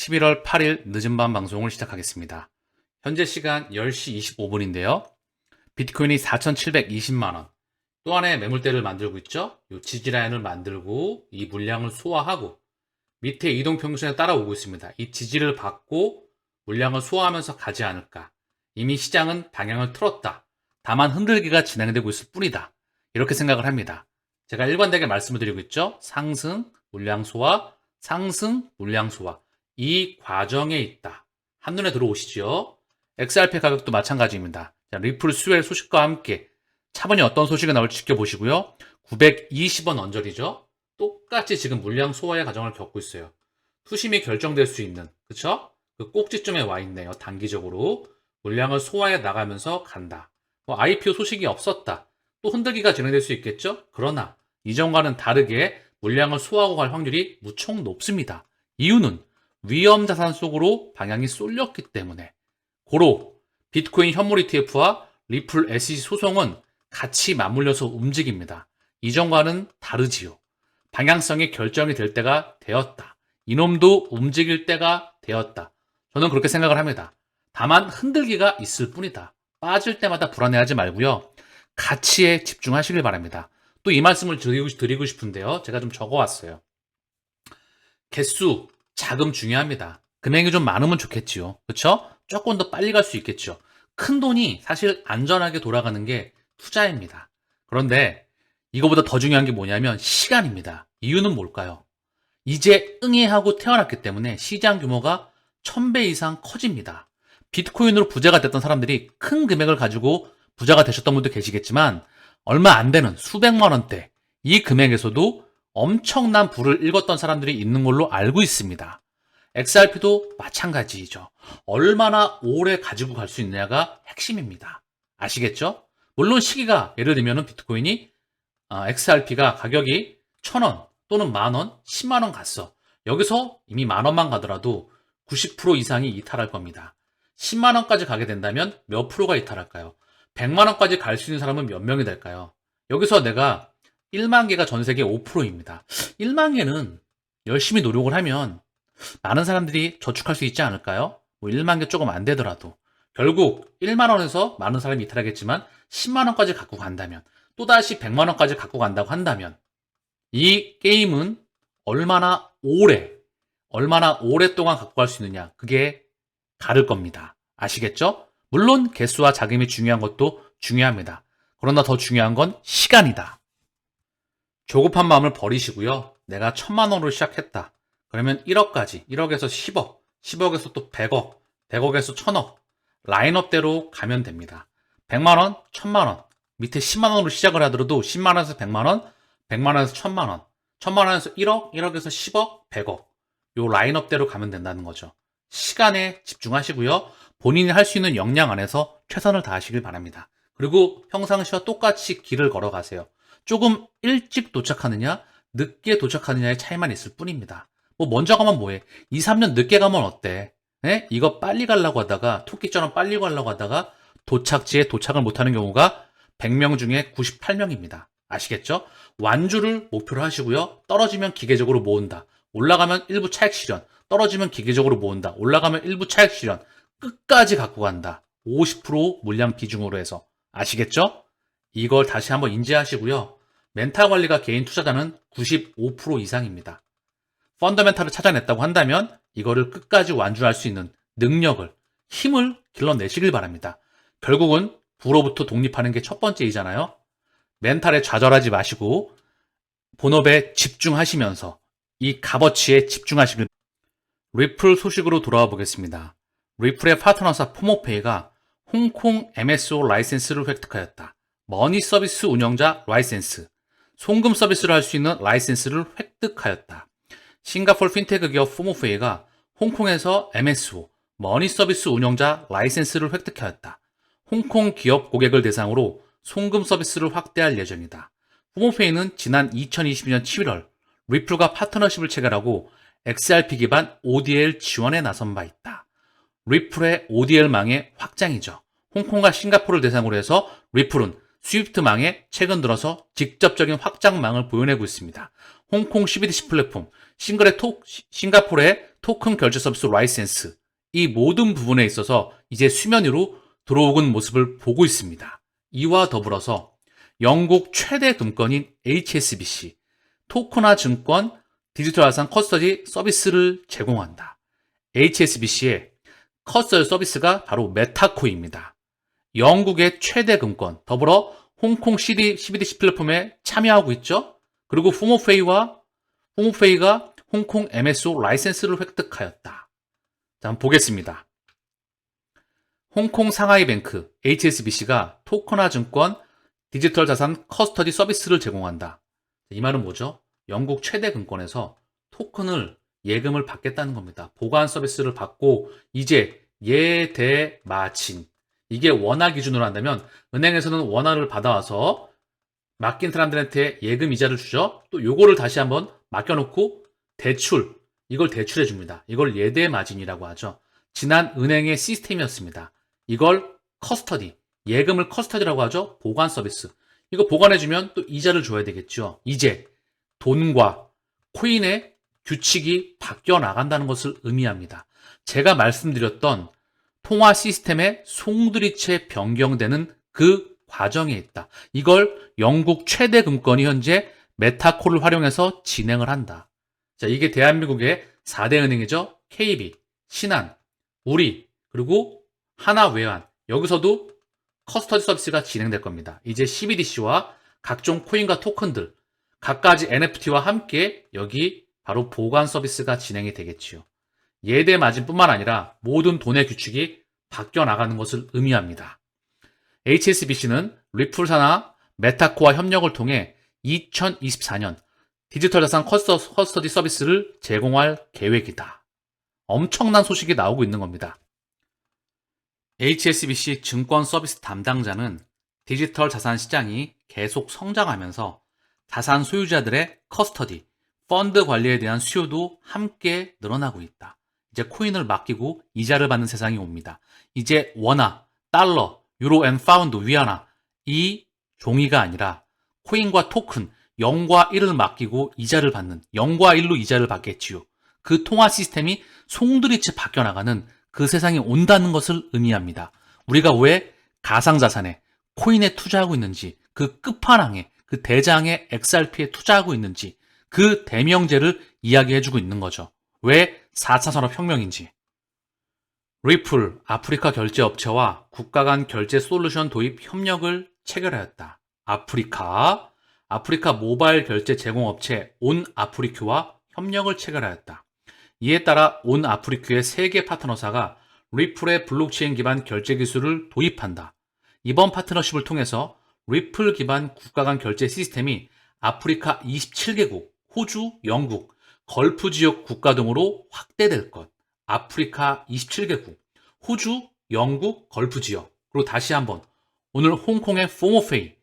11월 8일 늦은 밤 방송을 시작하겠습니다. 현재 시간 10시 25분인데요. 비트코인이 4,720만원. 또 하나의 매물대를 만들고 있죠. 이 지지라인을 만들고 이 물량을 소화하고 밑에 이동평균선에 따라오고 있습니다. 이 지지를 받고 물량을 소화하면서 가지 않을까. 이미 시장은 방향을 틀었다. 다만 흔들기가 진행되고 있을 뿐이다. 이렇게 생각을 합니다. 제가 일관되게 말씀을 드리고 있죠. 상승, 물량 소화, 상승, 물량 소화. 이 과정에 있다. 한눈에 들어오시죠. XRP 가격도 마찬가지입니다. 자, 리플 스웰 소식과 함께 차분히 어떤 소식이 나올지 지켜보시고요. 920원 언저리죠. 똑같이 지금 물량 소화의 과정을 겪고 있어요. 투심이 결정될 수 있는, 그쵸? 그 꼭지점에 와 있네요. 단기적으로 물량을 소화해 나가면서 간다. 뭐 IPO 소식이 없었다. 또 흔들기가 진행될 수 있겠죠? 그러나 이전과는 다르게 물량을 소화하고 갈 확률이 무척 높습니다. 이유는 위험 자산 속으로 방향이 쏠렸기 때문에. 고로 비트코인 현물 ETF와 리플 SEC 소송은 같이 맞물려서 움직입니다. 이전과는 다르지요. 방향성이 결정이 될 때가 되었다. 이놈도 움직일 때가 되었다. 저는 그렇게 생각을 합니다. 다만 흔들기가 있을 뿐이다. 빠질 때마다 불안해하지 말고요. 가치에 집중하시길 바랍니다. 또 이 말씀을 드리고 싶은데요. 제가 좀 적어왔어요. 개수, 자금 중요합니다. 금액이 좀 많으면 좋겠지요. 그쵸? 조금 더 빨리 갈 수 있겠죠. 큰 돈이 사실 안전하게 돌아가는 게 투자입니다. 그런데 이거보다 더 중요한 게 뭐냐면 시간입니다. 이유는 뭘까요? 이제 응애하고 태어났기 때문에 시장 규모가 1000배 이상 커집니다. 비트코인으로 부자가 됐던 사람들이 큰 금액을 가지고 부자가 되셨던 분도 계시겠지만 얼마 안 되는 수백만 원대 이 금액에서도 엄청난 부를 읽었던 사람들이 있는 걸로 알고 있습니다. XRP도 마찬가지죠. 얼마나 오래 가지고 갈 수 있느냐가 핵심입니다. 아시겠죠? 물론 시기가 예를 들면 비트코인이 XRP가 가격이 1000원 또는 만원, 10만원 갔어. 여기서 이미 만원만 가더라도 90% 이상이 이탈할 겁니다. 10만원까지 가게 된다면 몇 프로가 이탈할까요? 100만원까지 갈 수 있는 사람은 몇 명이 될까요? 여기서 내가 1만 개가 전 세계 5%입니다. 1만 개는 열심히 노력을 하면 많은 사람들이 저축할 수 있지 않을까요? 뭐 1만 개 조금 안 되더라도. 결국 1만 원에서 많은 사람이 이탈하겠지만 10만 원까지 갖고 간다면 또다시 100만 원까지 갖고 간다고 한다면 이 게임은 얼마나 오랫동안 갖고 갈 수 있느냐. 그게 다를 겁니다. 아시겠죠? 물론 개수와 자금이 중요한 것도 중요합니다. 그러나 더 중요한 건 시간이다. 조급한 마음을 버리시고요. 내가 1000만 원으로 시작했다. 그러면 1억까지, 1억에서 10억, 10억에서 또 100억, 100억에서 1000억 라인업대로 가면 됩니다. 100만 원, 1000만 원, 밑에 10만 원으로 시작을 하더라도 10만 원에서 100만 원, 100만 원에서 1000만 원, 1000만 원에서 1억, 1억에서 10억, 100억 요 라인업대로 가면 된다는 거죠. 시간에 집중하시고요. 본인이 할 수 있는 역량 안에서 최선을 다하시길 바랍니다. 그리고 평상시와 똑같이 길을 걸어가세요. 조금 일찍 도착하느냐, 늦게 도착하느냐의 차이만 있을 뿐입니다. 뭐 먼저 가면 뭐해? 2, 3년 늦게 가면 어때? 에? 이거 빨리 가려고 하다가 토끼처럼 빨리 가려고 하다가 도착지에 도착을 못하는 경우가 100명 중에 98명입니다. 아시겠죠? 완주를 목표로 하시고요. 떨어지면 기계적으로 모은다. 올라가면 일부 차익 실현. 떨어지면 기계적으로 모은다. 올라가면 일부 차익 실현. 끝까지 갖고 간다. 50% 물량 비중으로 해서. 아시겠죠? 이걸 다시 한번 인지하시고요. 멘탈 관리가 개인 투자자는 95% 이상입니다. 펀더멘탈을 찾아냈다고 한다면 이거를 끝까지 완주할 수 있는 능력을, 힘을 길러내시길 바랍니다. 결국은 부로부터 독립하는 게 첫 번째이잖아요. 멘탈에 좌절하지 마시고 본업에 집중하시면서 이 값어치에 집중하시길. 리플 소식으로 돌아와 보겠습니다. 리플의 파트너사 포모페이가 홍콩 MSO 라이센스를 획득하였다. 머니 서비스 운영자 라이센스, 송금 서비스를 할 수 있는 라이센스를 획득하였다. 싱가포르 핀테크 기업 포모페이가 홍콩에서 MSO, 머니 서비스 운영자 라이센스를 획득하였다. 홍콩 기업 고객을 대상으로 송금 서비스를 확대할 예정이다. 포모페이는 지난 2022년 11월 리플과 파트너십을 체결하고 XRP 기반 ODL 지원에 나선 바 있다. 리플의 ODL망의 확장이죠. 홍콩과 싱가포르를 대상으로 해서 리플은 스위프트망에 최근 들어서 직접적인 확장망을 보여내고 있습니다. 홍콩 CBDC 플랫폼, 싱가포르의 토큰 결제 서비스 라이센스, 이 모든 부분에 있어서 이제 수면 위로 들어오는 모습을 보고 있습니다. 이와 더불어서 영국 최대 금권인 HSBC, 토큰화 증권 디지털 자산 커스터디 서비스를 제공한다. HSBC의 커스터디 서비스가 바로 메타코입니다. 영국의 최대 금권, 더불어 홍콩 CBDC 플랫폼에 참여하고 있죠. 그리고 포모페이가 홍콩 MSO 라이센스를 획득하였다. 자, 한번 보겠습니다. 홍콩 상하이뱅크 HSBC가 토큰화 증권 디지털 자산 커스터디 서비스를 제공한다. 이 말은 뭐죠? 영국 최대 금권에서 토큰을 예금을 받겠다는 겁니다. 보관 서비스를 받고 이제 예대마진, 이게 원화 기준으로 한다면 은행에서는 원화를 받아와서 맡긴 사람들한테 예금 이자를 주죠. 또 요거를 다시 한번 맡겨놓고 이걸 대출해 줍니다. 이걸 예대마진이라고 하죠. 지난 은행의 시스템이었습니다. 이걸 커스터디, 예금을 커스터디라고 하죠. 보관 서비스. 이거 보관해주면 또 이자를 줘야 되겠죠. 이제 돈과 코인의 규칙이 바뀌어 나간다는 것을 의미합니다. 제가 말씀드렸던 통화 시스템의 송두리째 변경되는 그 과정에 있다. 이걸 영국 최대 금권이 현재 메타코를 활용해서 진행을 한다. 자, 이게 대한민국의 4대 은행이죠. KB, 신한, 우리, 그리고 하나외환. 여기서도 커스터디 서비스가 진행될 겁니다. 이제 CBDC와 각종 코인과 토큰들, 각가지 NFT와 함께 여기 바로 보관 서비스가 진행이 되겠지요. 예대 마진뿐만 아니라 모든 돈의 규칙이 바뀌어 나가는 것을 의미합니다. HSBC는 리플 산하 메타코와 협력을 통해 2024년 디지털 자산 커스터디 서비스를 제공할 계획이다. 엄청난 소식이 나오고 있는 겁니다. HSBC 증권 서비스 담당자는 디지털 자산 시장이 계속 성장하면서 자산 소유자들의 커스터디, 펀드 관리에 대한 수요도 함께 늘어나고 있다. 이제 코인을 맡기고 이자를 받는 세상이 옵니다. 이제 원화, 달러, 유로 앤 파운드, 위안화, 이 종이가 아니라 코인과 토큰, 0과 1을 맡기고 이자를 받는 0과 1로 이자를 받겠지요. 그 통화 시스템이 송두리째 바뀌어 나가는 그 세상이 온다는 것을 의미합니다. 우리가 왜 가상자산에, 코인에 투자하고 있는지, 그 끝판왕에, 그 대장의 XRP에 투자하고 있는지, 그 대명제를 이야기해주고 있는 거죠. 왜 4차 산업혁명인지. 리플, 아프리카 결제업체와 국가 간 결제 솔루션 도입 협력을 체결하였다. 아프리카 모바일 결제 제공업체 온아프리큐와 협력을 체결하였다. 이에 따라 온아프리큐의 세계 파트너사가 리플의 블록체인 기반 결제 기술을 도입한다. 이번 파트너십을 통해서 리플 기반 국가 간 결제 시스템이 아프리카 27개국, 호주, 영국, 걸프 지역 국가 등으로 확대될 것. 아프리카 27개국, 호주, 영국, 걸프 지역. 그리고 다시 한번 오늘 홍콩의 포모페이,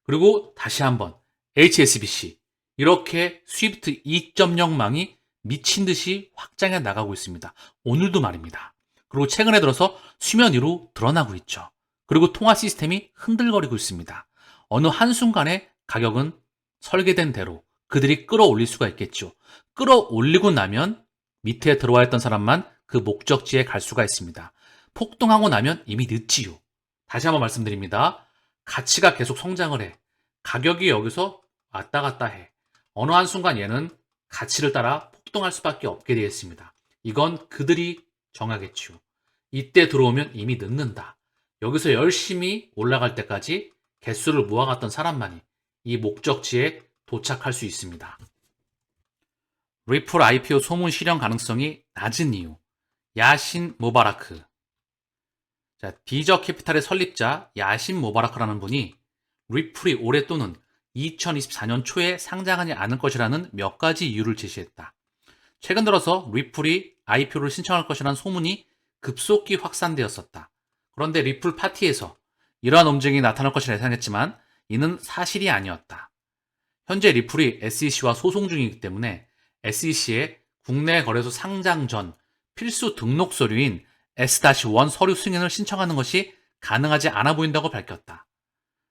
그리고 다시 한번 HSBC. 이렇게 스위프트 2.0망이 미친 듯이 확장해 나가고 있습니다. 오늘도 말입니다. 그리고 최근에 들어서 수면 위로 드러나고 있죠. 그리고 통화 시스템이 흔들거리고 있습니다. 어느 한순간에 가격은 설계된 대로 그들이 끌어올릴 수가 있겠죠. 끌어올리고 나면 밑에 들어와 있던 사람만 그 목적지에 갈 수가 있습니다. 폭등하고 나면 이미 늦지요. 다시 한번 말씀드립니다. 가치가 계속 성장을 해. 가격이 여기서 왔다 갔다 해. 어느 한순간 얘는 가치를 따라 폭등할 수밖에 없게 되어 있습니다. 이건 그들이 정하겠지요. 이때 들어오면 이미 늦는다. 여기서 열심히 올라갈 때까지 개수를 모아갔던 사람만이 이 목적지에 도착할 수 있습니다. 리플 IPO 소문 실현 가능성이 낮은 이유. 야신 모바라크. 자, 디저 캐피탈의 설립자 야신 모바라크라는 분이 리플이 올해 또는 2024년 초에 상장하지 않을 것이라는 몇 가지 이유를 제시했다. 최근 들어서 리플이 IPO를 신청할 것이라는 소문이 급속히 확산되었었다. 그런데 리플 파티에서 이러한 움직임이 나타날 것이라 예상했지만 이는 사실이 아니었다. 현재 리플이 SEC와 소송 중이기 때문에 SEC의 국내 거래소 상장 전 필수 등록 서류인 S-1 서류 승인을 신청하는 것이 가능하지 않아 보인다고 밝혔다.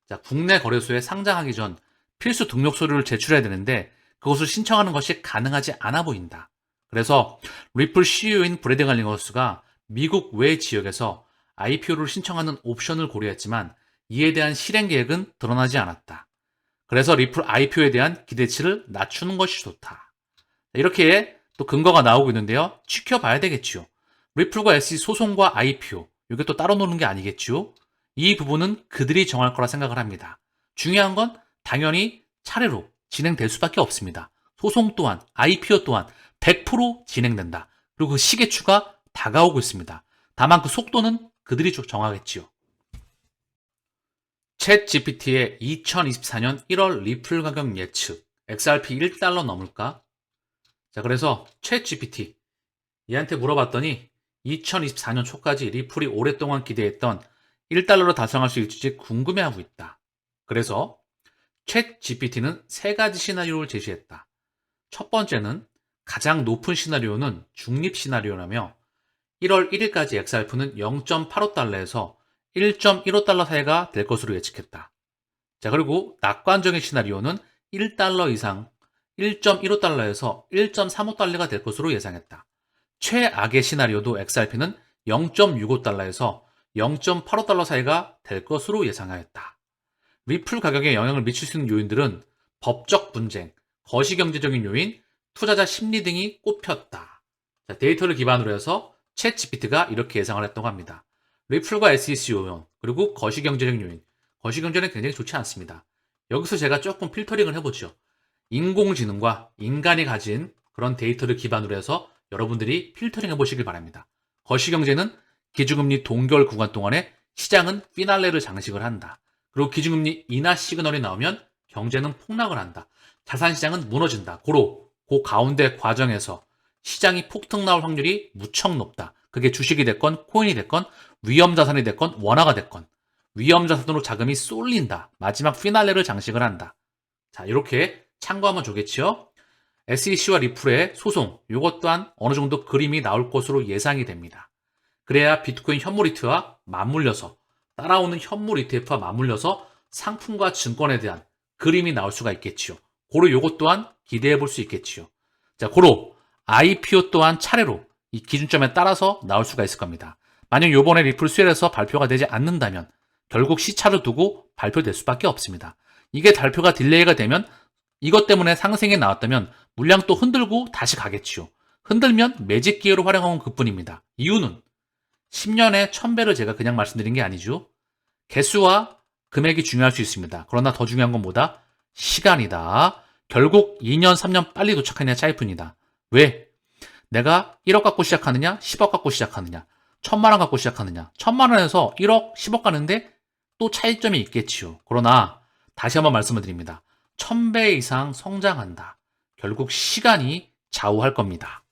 자, 국내 거래소에 상장하기 전 필수 등록 서류를 제출해야 되는데 그것을 신청하는 것이 가능하지 않아 보인다. 그래서 리플 CEO인 브래드 갈링허스가 미국 외 지역에서 IPO를 신청하는 옵션을 고려했지만 이에 대한 실행 계획은 드러나지 않았다. 그래서 리플 IPO에 대한 기대치를 낮추는 것이 좋다. 이렇게 또 근거가 나오고 있는데요. 지켜봐야 되겠지요. 리플과 SEC 소송과 IPO, 이게 또 따로 노는 게 아니겠지요. 이 부분은 그들이 정할 거라 생각을 합니다. 중요한 건 당연히 차례로 진행될 수밖에 없습니다. 소송 또한, IPO 또한 100% 진행된다. 그리고 그 시계추가 다가오고 있습니다. 다만 그 속도는 그들이 정하겠지요. 챗 GPT의 2024년 1월 리플 가격 예측, XRP 1달러 넘을까? 자, 그래서 챗 GPT, 얘한테 물어봤더니 2024년 초까지 리플이 오랫동안 기대했던 1달러로 달성할 수 있을지 궁금해하고 있다. 그래서 챗 GPT는 세 가지 시나리오를 제시했다. 첫 번째는 가장 높은 시나리오는 중립 시나리오라며 1월 1일까지 XRP는 0.85달러에서 1.15달러 사이가 될 것으로 예측했다. 자, 그리고 낙관적인 시나리오는 1달러 이상 1.15달러에서 1.35달러가 될 것으로 예상했다. 최악의 시나리오도 XRP는 0.65달러에서 0.85달러 사이가 될 것으로 예상하였다. 리플 가격에 영향을 미칠 수 있는 요인들은 법적 분쟁, 거시경제적인 요인, 투자자 심리 등이 꼽혔다. 자, 데이터를 기반으로 해서 챗 GPT가 이렇게 예상을 했다고 합니다. 리플과 SEC 요인, 그리고 거시경제적 요인. 거시경제는 굉장히 좋지 않습니다. 여기서 제가 조금 필터링을 해보죠. 인공지능과 인간이 가진 그런 데이터를 기반으로 해서 여러분들이 필터링 해보시길 바랍니다. 거시경제는 기준금리 동결 구간 동안에 시장은 피날레를 장식을 한다. 그리고 기준금리 인하 시그널이 나오면 경제는 폭락을 한다. 자산시장은 무너진다. 그 가운데 과정에서 시장이 폭등 나올 확률이 무척 높다. 그게 주식이 됐건 코인이 됐건 위험자산이 됐건 원화가 됐건 위험자산으로 자금이 쏠린다. 마지막 피날레를 장식을 한다. 자, 이렇게 참고하면 좋겠지요. SEC와 리플의 소송, 이것 또한 어느 정도 그림이 나올 것으로 예상이 됩니다. 그래야 비트코인 현물 ETF와 맞물려서 따라오는 현물 ETF와 맞물려서 상품과 증권에 대한 그림이 나올 수가 있겠지요. 고로 요것 또한 기대해 볼 수 있겠지요. 자, 고로 IPO 또한 차례로 이 기준점에 따라서 나올 수가 있을 겁니다. 만약 요번에 리플 수혜에서 발표가 되지 않는다면 결국 시차를 두고 발표될 수밖에 없습니다. 이게 발표가 딜레이가 되면 이것 때문에 상승이 나왔다면 물량 또 흔들고 다시 가겠지요. 흔들면 매직 기회로 활용하면 그뿐입니다. 이유는 10년에 1000배를 제가 그냥 말씀드린 게 아니죠. 개수와 금액이 중요할 수 있습니다. 그러나 더 중요한 건 뭐다? 시간이다. 결국 2년, 3년 빨리 도착하느냐 차이뿐이다. 왜? 내가 1억 갖고 시작하느냐, 10억 갖고 시작하느냐, 1000만 원 갖고 시작하느냐, 1000만 원에서 1억, 10억 가는데 또 차이점이 있겠지요. 그러나 다시 한번 말씀을 드립니다. 1000배 이상 성장한다. 결국 시간이 좌우할 겁니다.